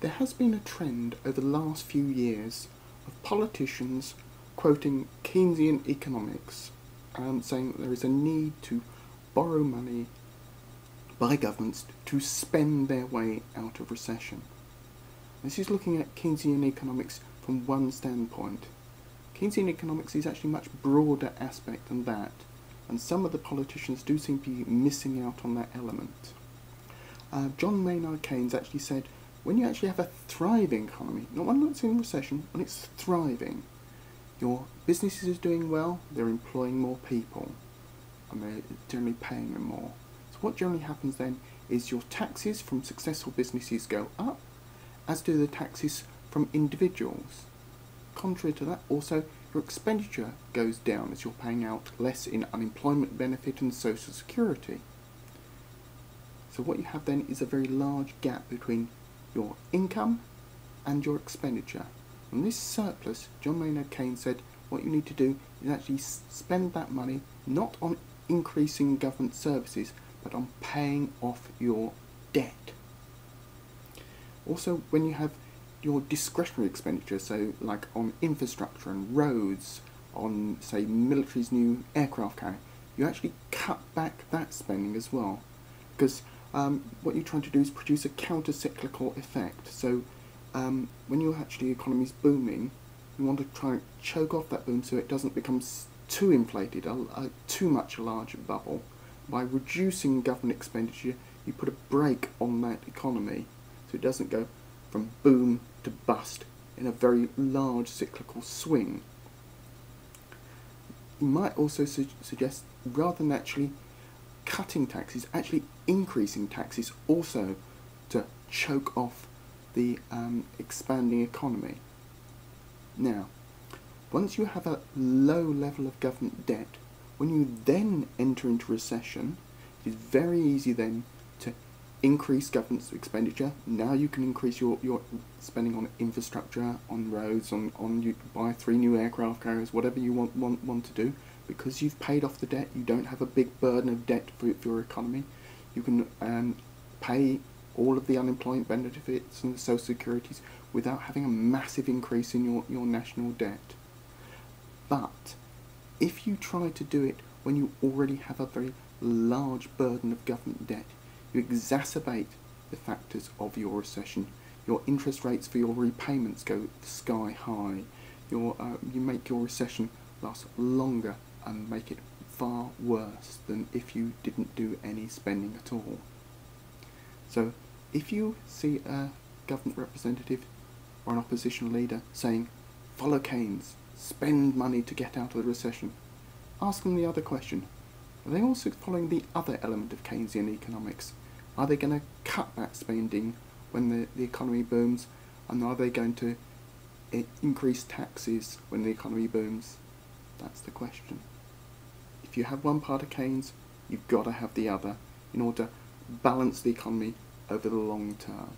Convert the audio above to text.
There has been a trend over the last few years of politicians quoting Keynesian economics and saying that there is a need to borrow money by governments to spend their way out of recession. This is looking at Keynesian economics from one standpoint. Keynesian economics is actually a much broader aspect than that, and some of the politicians do seem to be missing out on that element. John Maynard Keynes actually said, when you actually have a thriving economy, not one that's in recession, when it's thriving, your business is doing well, they're employing more people, and they're generally paying them more. So what generally happens then is your taxes from successful businesses go up, as do the taxes from individuals. Contrary to that, also, your expenditure goes down as you're paying out less in unemployment benefit and social security. So what you have then is a very large gap between your income and your expenditure. And this surplus, John Maynard Keynes said, what you need to do is actually spend that money not on increasing government services, but on paying off your debt. Also, when you have your discretionary expenditure, so like on infrastructure and roads, on say military's new aircraft carrier, you actually cut back that spending as well, because what you're trying to do is produce a counter-cyclical effect. So when your economy's booming, you want to try and choke off that boom so it doesn't become too inflated, too much a large bubble. By reducing government expenditure, you put a brake on that economy so it doesn't go from boom to bust in a very large cyclical swing. You might also suggest, rather than actually cutting taxes, actually increasing taxes also to choke off the expanding economy. Now, once you have a low level of government debt, when you then enter into recession, it is very easy then to increase government expenditure. Now you can increase your spending on infrastructure, on roads, on you buy 3 new aircraft carriers, whatever you want to do. Because you've paid off the debt, you don't have a big burden of debt for your economy. You can pay all of the unemployment benefits and the social securities without having a massive increase in your national debt. But if you try to do it when you already have a very large burden of government debt, you exacerbate the factors of your recession. Your interest rates for your repayments go sky high. You make your recession last longer and make it far worse than if you didn't do any spending at all. So if you see a government representative or an opposition leader saying, follow Keynes, spend money to get out of the recession, ask them the other question. Are they also following the other element of Keynesian economics? Are they going to cut that spending when the economy booms? And are they going to increase taxes when the economy booms? That's the question. If you have one part of Keynes, you've got to have the other in order to balance the economy over the long term.